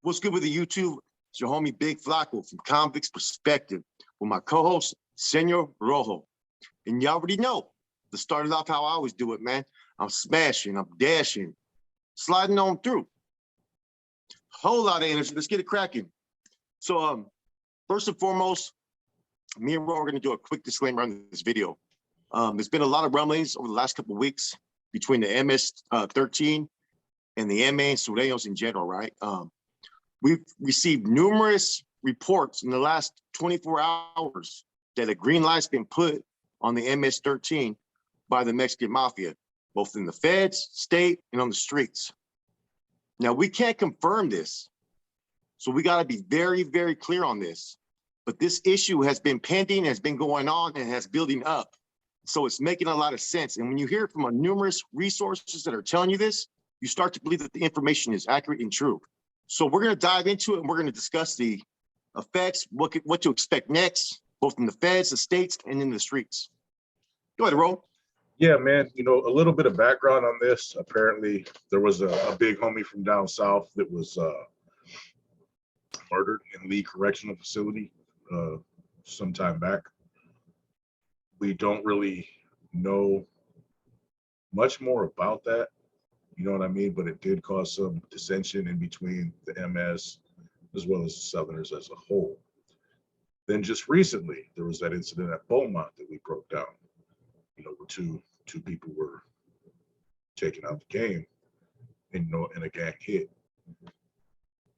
What's good with the YouTube? It's your homie Big Flacco from Convict's Perspective with my co-host, Senor Rojo. And you already know, to start it off how I always do it, man. I'm smashing, I'm dashing, sliding on through. Whole lot of energy. Let's get it cracking. So, first and foremost, me and Ro are going to do a quick disclaimer on this video. There's been a lot of rumblings over the last couple of weeks between the MS13 and the MA and Sureños in general, right? We've received numerous reports in the last 24 hours that a green light's been put on the MS13 by the Mexican mafia, both in the feds, state, and on the streets. Now, we can't confirm this, so we got to be very, very clear on this. But this issue has been pending, has been going on, and has building up. So it's making a lot of sense. And when you hear it from numerous resources that are telling you this, you start to believe that the information is accurate and true. So we're going to dive into it, and we're going to discuss the effects, what to expect next, both in the feds, the states, and in the streets. Go ahead, Ro. Yeah, man, you know, a little bit of background on this. Apparently, there was a big homie from down south that was murdered in Lee Correctional Facility some time back. We don't really know much more about that, you know what I mean? But it did cause some dissension in between the MS as well as the Southerners as a whole. Then just recently, there was that incident at Beaumont that we broke down, you know, where two people were taken out the game in a gang hit.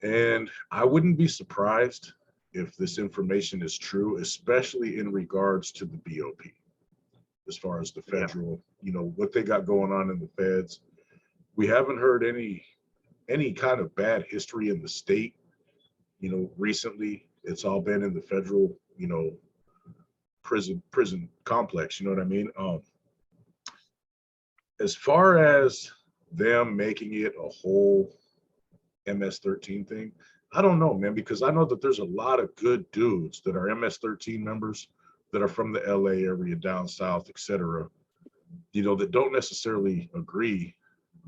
And I wouldn't be surprised if this information is true, especially in regards to the BOP, as far as the federal, you know, what they got going on in the feds. We haven't heard any kind of bad history in the state, you know, recently. It's all been in the federal, you know, prison complex, you know what I mean? As far as them making it a whole MS13 thing, I don't know, man, because I know that there's a lot of good dudes that are MS13 members that are from the LA area, down south, etc., you know, that don't necessarily agree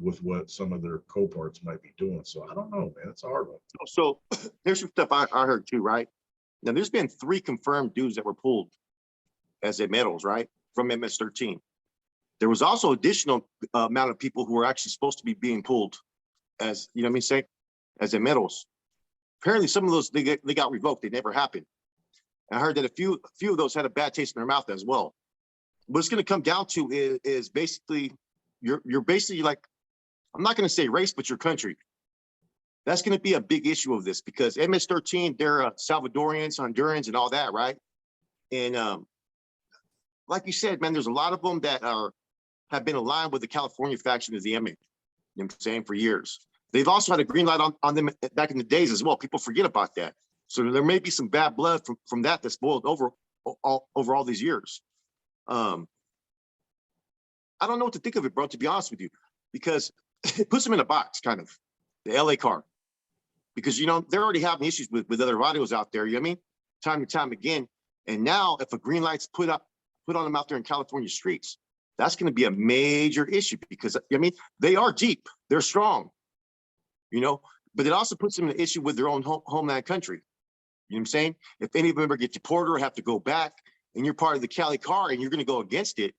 with what some of their co-parts might be doing. So I don't know, man. It's a hard one. So there's some stuff I heard too, right? Now, there's been 3 confirmed dudes that were pulled as their medals, right, from MS13. There was also additional amount of people who were actually supposed to be being pulled as, you know what I mean, say, as their medals. Apparently, some of those, they got revoked. They never happened. And I heard that a few of those had a bad taste in their mouth as well. What it's going to come down to is basically, you're basically like, I'm not going to say race, but your country. That's going to be a big issue of this because MS13, they're Salvadorians, Hondurans, and all that, right? And like you said, man, there's a lot of them that have been aligned with the California faction of the MA, you know what I'm saying, for years. They've also had a green light on them back in the days as well. People forget about that. So there may be some bad blood from that's boiled over all these years. I don't know what to think of it, bro, to be honest with you, because it puts them in a box, kind of, the LA card. Because, you know, they're already having issues with other radios out there, you know what I mean? Time and time again. And now if a green light's put on them out there in California streets, that's going to be a major issue because, I mean, they are deep, they're strong, you know, but it also puts them in an issue with their own homeland country. You know what I'm saying? If any of them ever get deported or have to go back and you're part of the Cali car and you're going to go against it,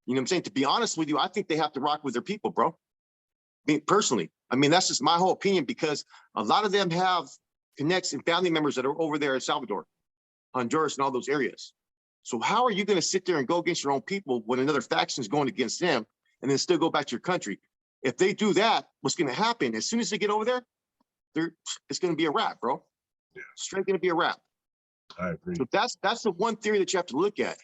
you know what I'm saying? To be honest with you, I think they have to rock with their people, bro. Me personally, I mean, that's just my whole opinion because a lot of them have connects and family members that are over there in Salvador, Honduras, and all those areas. So how are you going to sit there and go against your own people when another faction is going against them and then still go back to your country? If they do that, what's going to happen? As soon as they get over there, it's going to be a wrap, bro. Yeah. Straight going to be a wrap. I agree. So that's the one theory that you have to look at.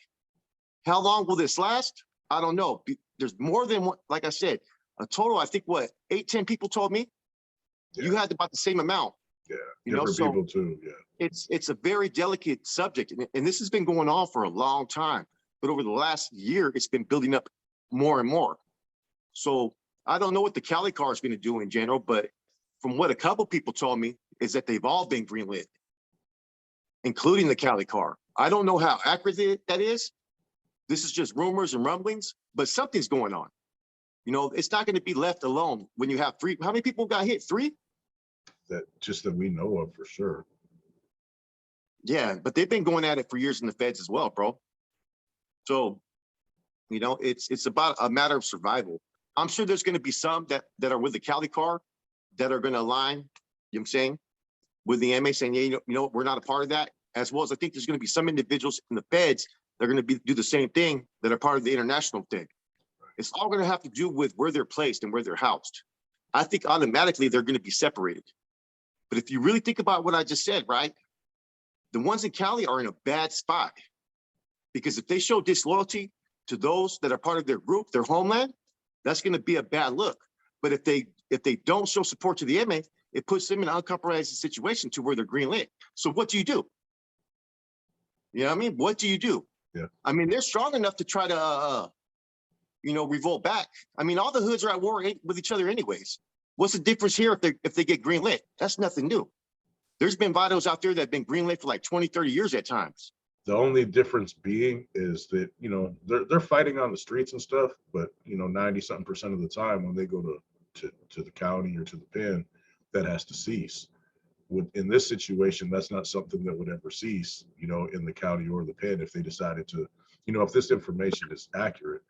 How long will this last? I don't know. There's more than one, like I said, a total, I think, 8-10 people told me. Yeah. You had about the same amount. Yeah, you know, so people too. Yeah, it's a very delicate subject, and this has been going on for a long time. But over the last year, it's been building up more and more. So I don't know what the Cali car is going to do in general, but from what a couple people told me is that they've all been greenlit, including the Cali car. I don't know how accurate that is. This is just rumors and rumblings, but something's going on. You know, it's not going to be left alone when you have 3. How many people got hit? 3? that we know of for sure. Yeah, but they've been going at it for years in the feds as well, bro. So, you know, it's about a matter of survival. I'm sure there's going to be some that are with the Cali car that are going to align, you know what I'm saying, with the MA saying, yeah, you know, we're not a part of that. As well as I think there's going to be some individuals in the feds that are going to do the same thing that are part of the international thing. It's all going to have to do with where they're placed and where they're housed. I think automatically they're going to be separated. But if you really think about what I just said, right, the ones in Cali are in a bad spot, because if they show disloyalty to those that are part of their group, their homeland, that's going to be a bad look. But if they don't show support to the MA, it puts them in an uncompromising situation to where they're greenlit. So what do you do? You know what I mean? What do you do? Yeah. I mean, they're strong enough to try to, you know, revolt back. I mean, all the hoods are at war with each other anyways. What's the difference here if they get greenlit? That's nothing new. There's been Vados out there that have been greenlit for like 20, 30 years at times. The only difference being is that, you know, they're fighting on the streets and stuff, but, you know, 90-something% of the time when they go to the county or to the pen, that has to cease. In this situation, that's not something that would ever cease, you know, in the county or the pen. If they decided to, you know, if this information is accurate,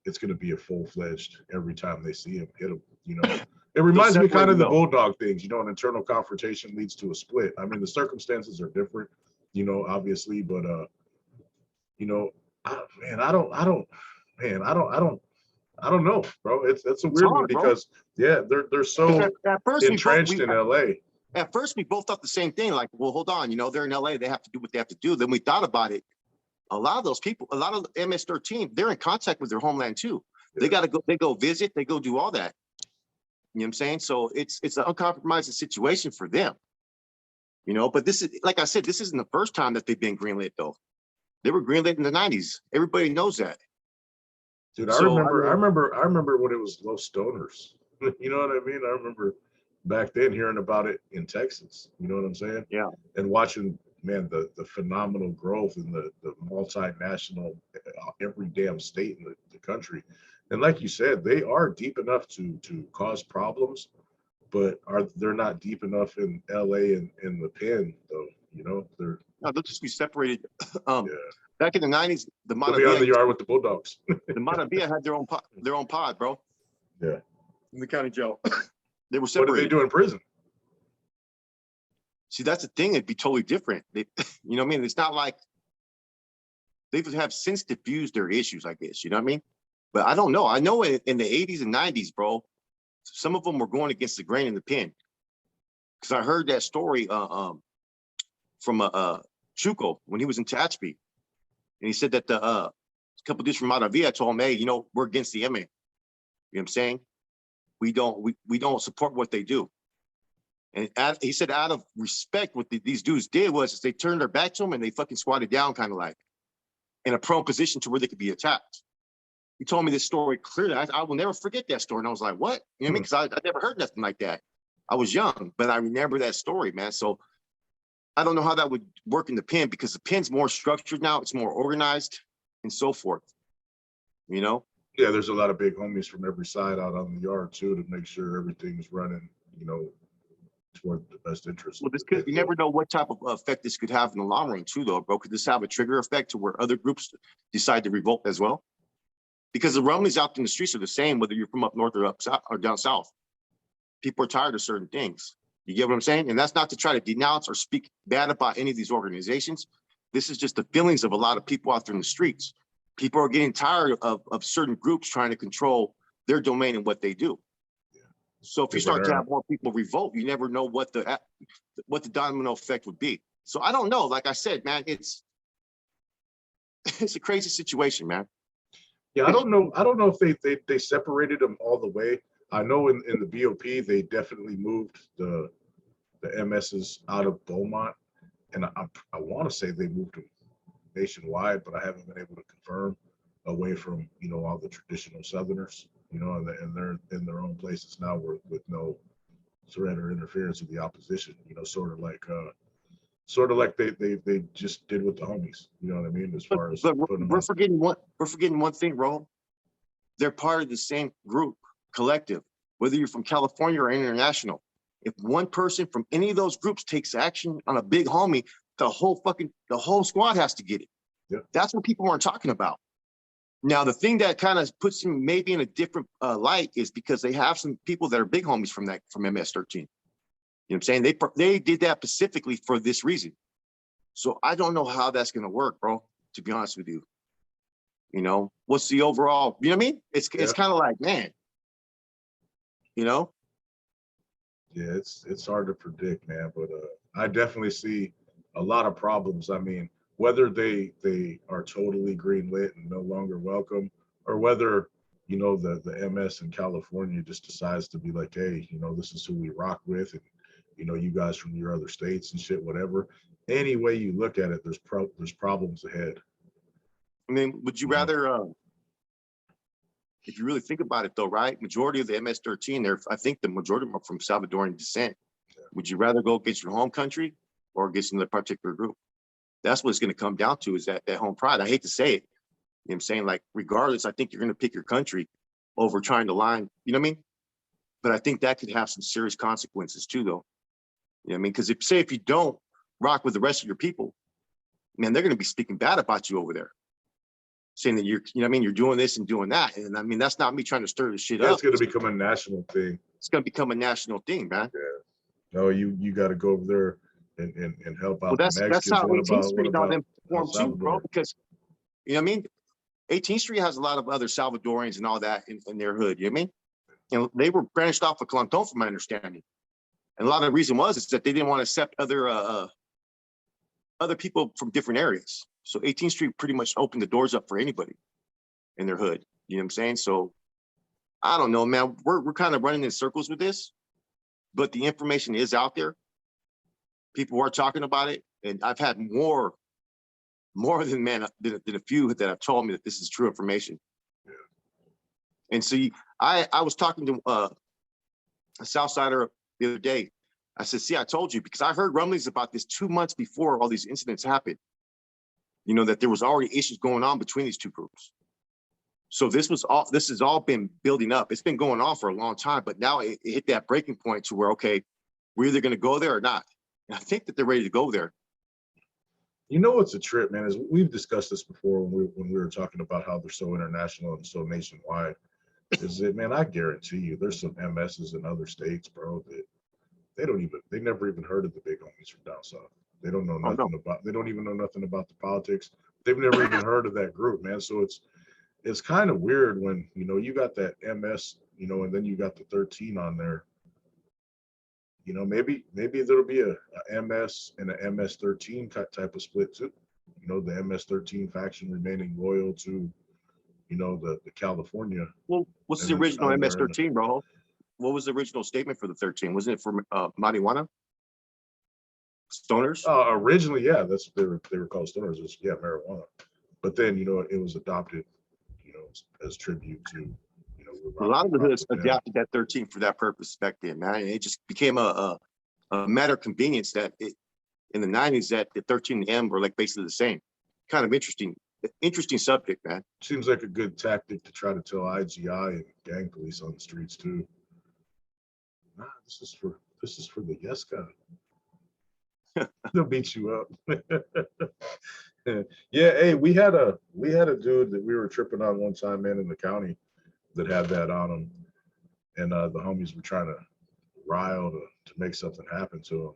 it's going to be a full-fledged every time they see him, hit him, you know. It reminds me kind of the bulldog things, you know, an internal confrontation leads to a split. I mean, the circumstances are different, you know, obviously, but you know, I don't know, bro. It's a weird one because yeah, they're so entrenched in LA. At first, we both thought the same thing. Like, well, hold on, you know, they're in LA, they have to do what they have to do. Then we thought about it. A lot of those people, a lot of MS13, they're in contact with their homeland too. Yeah. They got to go. They go visit. They go do all that. You know what I'm saying? So it's an uncompromising situation for them. You know, but this is, like I said, this isn't the first time that they've been greenlit though. They were greenlit in the 90s. Everybody knows that. Dude, I remember when it was low stoners. You know what I mean? I remember back then hearing about it in Texas. You know what I'm saying? Yeah. And watching, man, the phenomenal growth in the multinational, every damn state in the country. And like you said, they are deep enough to cause problems, but they're not deep enough in LA and in the pen though. You know, they'll just be separated. Yeah. Back in the 90s, the They'll be on the yard with the Bulldogs. The Montavia had their own pod, bro. Yeah. In the county jail. They were separated. What did they do in prison? See, that's the thing. It'd be totally different. You know what I mean? It's not like they have since diffused their issues, I guess. You know what I mean? But I don't know. I know in the 80s and 90s, bro, some of them were going against the grain in the pen. Because I heard that story from Chuco when he was in Tehachapi. And he said that a couple dudes from Montavia told him, hey, you know, we're against the MA. You know what I'm saying? We don't support what they do. And he said, out of respect, what these dudes did was they turned their back to him and they fucking squatted down, kind of like in a prone position to where they could be attacked. He told me this story clearly. I will never forget that story. And I was like, what? You know what I mean? Because I never heard nothing like that. I was young, but I remember that story, man. So I don't know how that would work in the pen, because the pen's more structured now. It's more organized and so forth, you know? Yeah, there's a lot of big homies from every side out on the yard too to make sure everything's running, you know, toward the best interest. Well, you never know what type of effect this could have in the long run too, though, bro. Could this have a trigger effect to where other groups decide to revolt as well? Because the rumblings out in the streets are the same, whether you're from up north or up south or down south. People are tired of certain things. You get what I'm saying? And that's not to try to denounce or speak bad about any of these organizations. This is just the feelings of a lot of people out there in the streets. People are getting tired of certain groups trying to control their domain and what they do. Yeah. So if you start to have more people revolt, you never know what the domino effect would be. So I don't know. Like I said, man, it's a crazy situation, man. Yeah, I don't know if they separated them all the way. I know in the BOP they definitely moved the MSs out of Beaumont, and I want to say they moved them nationwide, but I haven't been able to confirm, away from, you know, all the traditional Southerners, you know, and they're in their own places now with no threat or interference of the opposition, you know, sort of like they just did with the homies, you know what I mean? As far as we're forgetting one thing, Ro. They're part of the same group, collective, whether you're from California or international. If one person from any of those groups takes action on a big homie, the whole squad has to get it. Yep. That's what people aren't talking about. Now, the thing that kind of puts them maybe in a different light is because they have some people that are big homies from MS13. You know what I'm saying? They did that specifically for this reason. So I don't know how that's going to work, bro, to be honest with you. You know, what's the overall, you know what I mean? It's kind of like, man, you know? Yeah, it's hard to predict, man, but I definitely see a lot of problems. I mean, whether they are totally greenlit and no longer welcome, or whether, you know, the MS in California just decides to be like, hey, you know, this is who we rock with, and you know, you guys from your other states and shit, whatever. Any way you look at it, there's problems ahead. I mean, would you rather, if you really think about it though, right? Majority of the MS13, I think the majority of them are from Salvadoran descent. Yeah. Would you rather go against your home country or against another particular group? That's what it's going to come down to, is that home pride. I hate to say it. You know what I'm saying? Like, regardless, I think you're going to pick your country over trying to line, you know what I mean? But I think that could have some serious consequences too, though. You know what I mean? Because if you don't rock with the rest of your people, man, they're going to be speaking bad about you over there, saying that you know what I mean, you're doing this and doing that. And I mean, that's not me trying to stir the shit up. It's going to become a national thing. It's going to become a national thing, man. Yeah. No, you got to go over there and help out the Mexicans. That's how 18th Street and all them El form too, bro. Salvador? Because, you know what I mean? 18th Street has a lot of other Salvadorians and all that in their hood, you know what I mean? And they were branched off of Clanton, from my understanding. And a lot of the reason is that they didn't want to accept other people from different areas. So 18th Street pretty much opened the doors up for anybody in their hood. You know what I'm saying? So I don't know, man. We're kind of running in circles with this, but the information is out there. People are talking about it, and I've had more than a few that have told me that this is true information. Yeah. And see, I was talking to a Southsider the other day. I said, see, I told you, because I heard rumblings about this 2 months before all these incidents happened. You know, that there was already issues going on between these two groups. So this has all been building up. It's been going on for a long time, but now it hit that breaking point to where, okay, we're either going to go there or not. And I think that they're ready to go there. You know what's a trip, man, is we've discussed this before when we were talking about how they're so international and so nationwide. Is that, man, I guarantee you there's some MSs in other states, bro, that they never even heard of the big homies from down south. They don't know nothing about, they don't even know nothing about the politics. They've never even heard of that group, man. So it's kind of weird when, you know, you got that MS, you know, and then you got the 13 on there. You know, maybe there'll be a MS and a MS13 type of split too. You know, the MS13 faction remaining loyal to, you know, the California. Well, what's the original MS13, bro? What was the original statement for the 13? Wasn't it for marijuana? Stoners? Originally, yeah, they were called stoners. Yeah, marijuana. But then, you know, it was adopted, you know, as tribute to, you know, a lot of the hoods adopted that 13 for that purpose back then, man. It just became a matter of convenience that in the 90s that the 13 and M were like basically the same. Kind of interesting subject, man. Seems like a good tactic to try to tell IGI and gang police on the streets too. Nah, this is for the yes guy. They'll beat you up. Yeah, hey, we had a dude that we were tripping on one time, man, in the county that had that on him, and the homies were trying to rile to make something happen to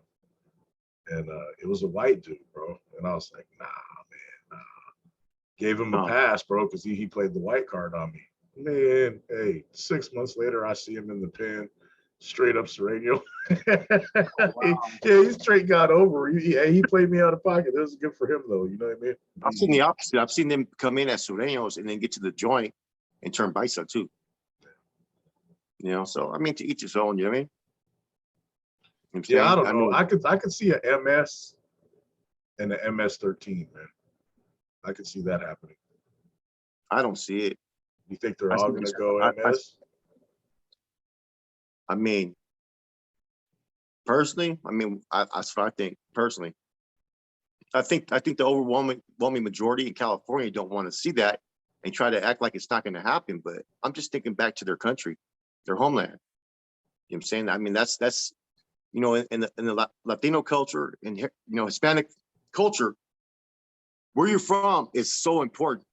him, and it was a white dude, bro, and I was like, nah, man, nah. Gave him a pass, bro, because he played the white card on me. Man, hey, 6 months later, I see him in the pen, straight up Sereno. Wow. Yeah, he straight got over. He played me out of pocket. It was good for him, though. You know what I mean? I've seen the opposite. I've seen them come in as Sureños and then get to the joint and turn Baisa too. You know, so I mean, to each his own. You know what I mean? Yeah, I don't know. I could see a MS and an MS13, man. I could see that happening. I don't see it. You think they're all going to go MS? I mean, personally, that's what I think. Personally, I think the overwhelming majority in California don't want to see that and try to act like it's not going to happen. But I'm just thinking back to their country, their homeland. You know what I'm saying? I mean, that's you know, in the Latino culture and, you know, Hispanic culture, where you're from is so important.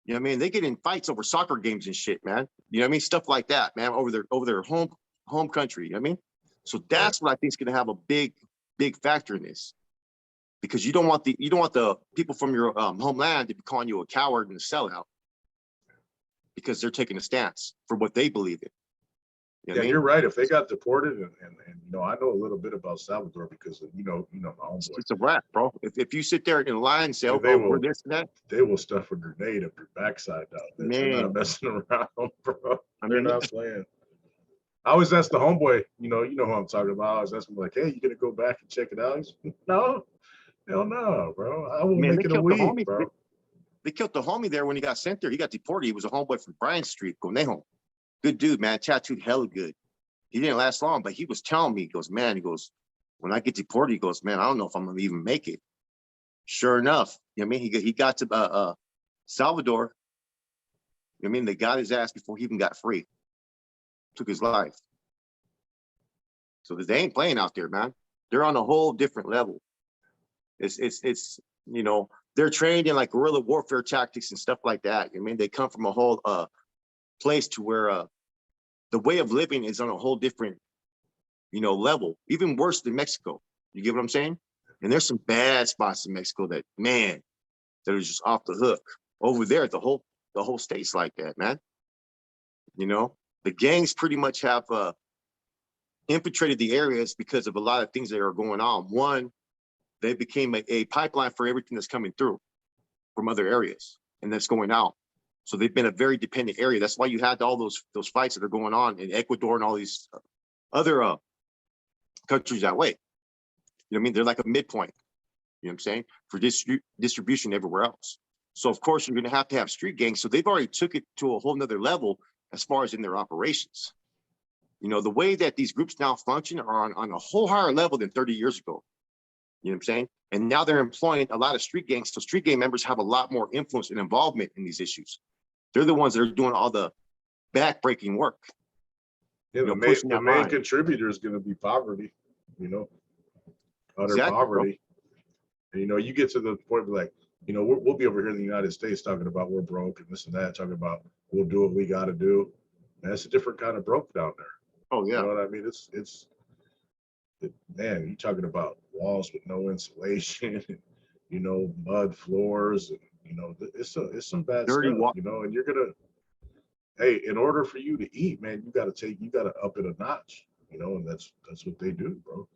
You know what I mean? They get in fights over soccer games and shit, man. You know what I mean? Stuff like that, man, over their home country. You know what I mean? So that's what I think is going to have a big factor in this, because you don't want the people from your homeland to be calling you a coward and a sellout because they're taking a stance for what they believe in. You know Yeah, what I mean? you're right. If they got deported, and you know, I know a little bit about Salvador because of, you know my homeboy. It's a wrap, bro. If you sit there in line and say, Yeah, "Oh, we're this and that," they will stuff a grenade up your backside down there. They're man, not messing around, bro. I They're mean, not playing. I always ask the homeboy, you know who I'm talking about. I always ask him like, "Hey, you gonna go back and check it out?" He's, no, hell no, bro. I will man, make it a week, bro. They killed the homie there when he got sent there. He got deported. He was a homeboy from Bryan Street, Conejo. Good dude, man. Tattooed hella good. He didn't last long, but he was telling me, he goes, man, he goes, when I get deported, he goes, man, I don't know if I'm gonna even make it. Sure enough, you know what I mean? He got to Salvador. You know what I mean? They got his ass before he even got free. Took his life. So they ain't playing out there, man. They're on a whole different level. It's you know, they're trained in like guerrilla warfare tactics and stuff like that. I mean, they come from a whole place to where the way of living is on a whole different, you know, level, even worse than Mexico. You get what I'm saying? And there's some bad spots in Mexico that, man, that are just off the hook. Over there, the whole state's like that, man. You know, the gangs pretty much have infiltrated the areas because of a lot of things that are going on. One, they became a pipeline for everything that's coming through from other areas and that's going out. So they've been a very dependent area. That's why you had all those fights that are going on in Ecuador and all these other countries that way. You know what I mean? They're like a midpoint, you know what I'm saying, for distribution everywhere else. So of course you're going to have street gangs. So they've already took it to a whole nother level as far as in their operations. You know, the way that these groups now function are on a whole higher level than 30 years ago. You know what I'm saying? And now they're employing a lot of street gangs. So street gang members have a lot more influence and involvement in these issues. They're the ones that are doing all the backbreaking work. Yeah, you know, the main contributor is going to be poverty, you know, utter poverty. And, you know, you get to the point where, like, you know, we'll be over here in the United States talking about we're broke and this and that, talking about we'll do what we got to do. Man, it's a different kind of broke down there. Oh, yeah. You know what I mean? Man, you're talking about walls with no insulation, and, you know, mud floors, and, you know, it's some bad Dirty stuff, you know, and you're going to, hey, in order for you to eat, man, you got to up it a notch, you know, and that's what they do, bro.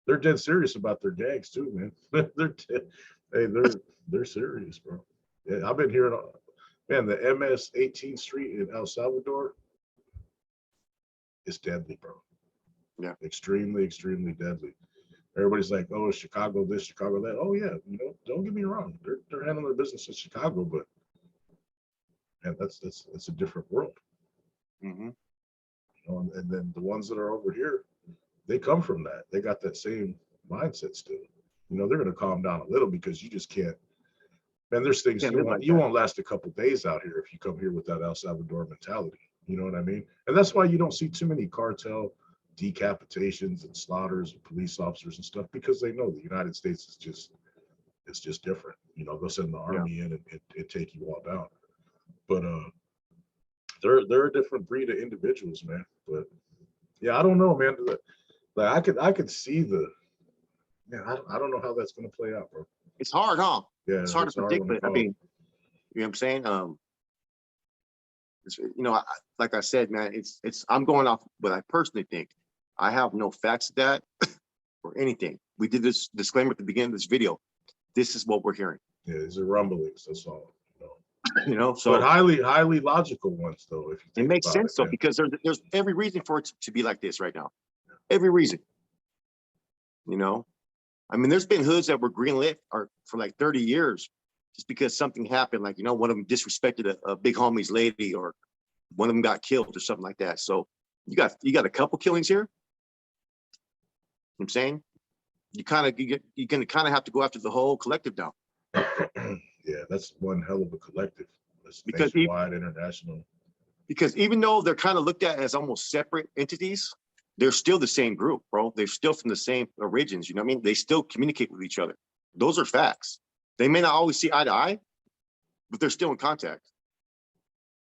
They're dead serious about their gangs too, man. They're serious, bro. Yeah, I've been hearing, man, the MS13 street in El Salvador is deadly, bro. Yeah. Extremely, extremely deadly. Everybody's like, oh, Chicago this, Chicago that. Oh yeah, you know, don't get me wrong. They're handling their business in Chicago, but man, that's a different world. Mm-hmm. You know, and then the ones that are over here, they come from that. They got that same mindset still. You know, they're gonna calm down a little because you just can't. Man, there's things you won't last a couple days out here if you come here with that El Salvador mentality. You know what I mean? And that's why you don't see too many cartel decapitations and slaughters of police officers and stuff, because they know the United States is just different. You know, they'll send the army in and take you all down. But they're a different breed of individuals, man. But yeah, I don't know, man. Like I could see I don't know how that's gonna play out, bro. It's hard, huh? Yeah, it's hard to predict, but I mean, you know what I'm saying? You know, like I said, man, I'm going off what I personally think. I have no facts to that or anything. We did this disclaimer at the beginning of this video. This is what we're hearing. Yeah, these are rumblings. That's all. You know, so but highly logical ones, though. If you think it makes sense, though, because there's every reason for it to be like this right now. Every reason. You know, I mean, there's been hoods that were greenlit for like 30 years just because something happened. Like, you know, one of them disrespected a big homie's lady, or one of them got killed or something like that. So you got a couple killings here. You know what I'm saying you're gonna kind of have to go after the whole collective now. Yeah, that's one hell of a collective. That's nationwide, international. Because even though they're kind of looked at as almost separate entities, they're still the same group, bro. They're still from the same origins. You know what I mean? They still communicate with each other. Those are facts. They may not always see eye to eye, but they're still in contact.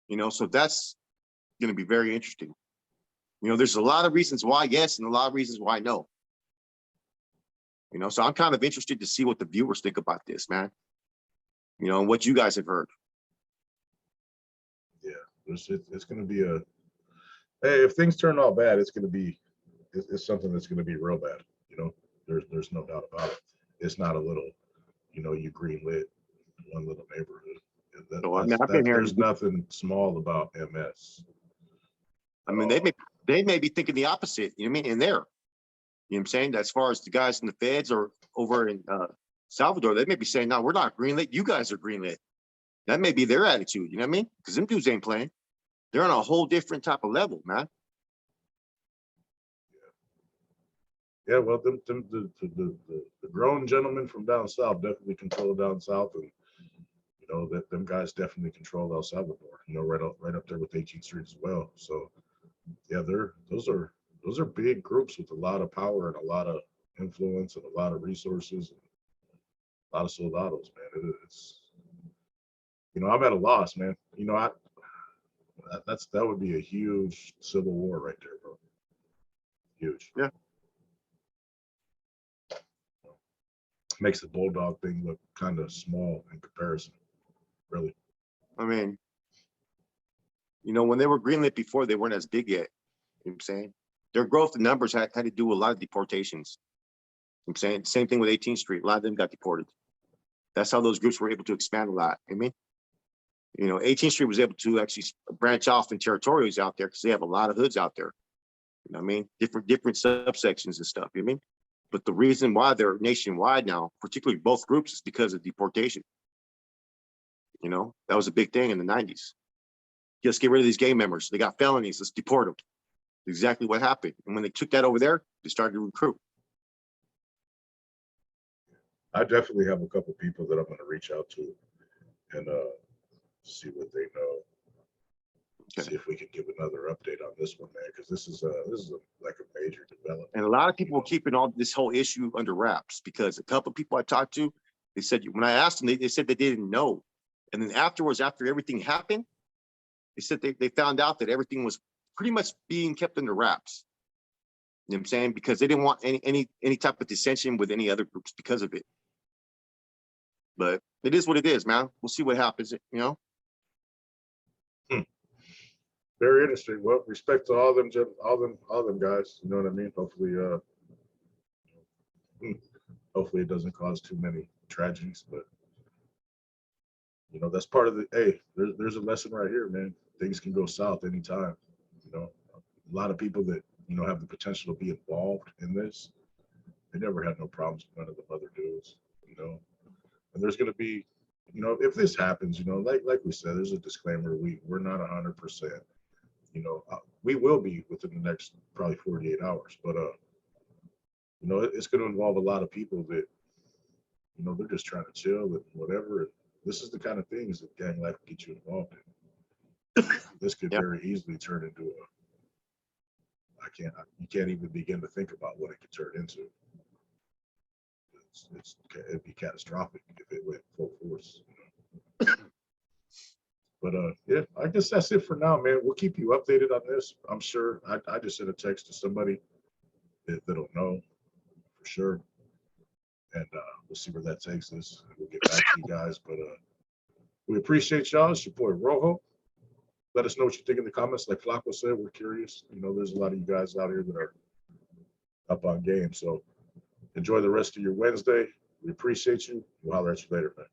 You know, so that's going to be very interesting. You know, there's a lot of reasons why yes, and a lot of reasons why no. You know, so I'm kind of interested to see what the viewers think about this, man. You know, and what you guys have heard. Yeah, it's going to be a, hey, if things turn all bad, it's going to be, it's something that's going to be real bad. You know, there's no doubt about it. It's not a little, you know, you greenlit one little neighborhood. So, I mean, I've been hearing, There's nothing small about MS. I mean, they may be thinking the opposite. You know what I mean? In there, you know what I'm saying? As far as the guys in the feds or over in Salvador, they may be saying, no, we're not greenlit. You guys are greenlit. That may be their attitude. You know what I mean? Because them dudes ain't playing. They're on a whole different type of level, man. Yeah, well, the grown gentlemen from down south definitely control down south, and you know that them guys definitely control El Salvador. You know, right up there with 18th Street as well. So yeah, those are big groups with a lot of power and a lot of influence and a lot of resources, and a lot of soldados, man. It's, you know, I'm at a loss, man. You know, that would be a huge civil war right there, bro. Huge. Yeah. Makes the bulldog thing look kind of small in comparison, really. I mean, you know, when they were greenlit before, they weren't as big yet. You know what I'm saying? Their growth in numbers had to do with a lot of deportations. You know what I'm saying? Same thing with 18th Street. A lot of them got deported. That's how those groups were able to expand a lot. I mean, you know, 18th Street was able to actually branch off in territorials out there because they have a lot of hoods out there. You know what I mean? Different subsections and stuff. You know what I mean? But the reason why they're nationwide now, particularly both groups, is because of deportation. You know, that was a big thing in the 90s. Just get rid of these gang members. They got felonies. Let's deport them. Exactly what happened. And when they took that over there, they started to recruit. I definitely have a couple people that I'm going to reach out to and see what they know. Okay. See if we can give another update on this one, man, because this is like a major development. And a lot of people are keeping all this whole issue under wraps because a couple of people I talked to, they said, when I asked them, they said they didn't know. And then afterwards, after everything happened, they said they found out that everything was pretty much being kept under wraps. You know what I'm saying? Because they didn't want any type of dissension with any other groups because of it. But it is what it is, man. We'll see what happens, you know? Very interesting. Well, respect to all them guys. You know what I mean? Hopefully it doesn't cause too many tragedies, but you know, that's part of the, hey, there's a lesson right here, man. Things can go south anytime. You know, a lot of people that, you know, have the potential to be involved in this, they never had no problems with none of the other dudes, you know. And there's going to be, you know, if this happens, you know, like we said, there's a disclaimer. We're not 100%. You know, we will be within the next probably 48 hours, but you know, it's going to involve a lot of people that, you know, they're just trying to chill and whatever. This is the kind of things that gang life can get you involved in. This could very easily turn into you can't even begin to think about what it could turn into. It'd be catastrophic if it went full force. You know? But yeah, I guess that's it for now, man. We'll keep you updated on this. I'm sure I just sent a text to somebody that'll know for sure. And we'll see where that takes us. We'll get back to you guys. But we appreciate y'all. It's your boy Rojo. Let us know what you think in the comments. Like Flacco said, we're curious. You know, there's a lot of you guys out here that are up on game. So enjoy the rest of your Wednesday. We appreciate you. We'll holler at you later, man.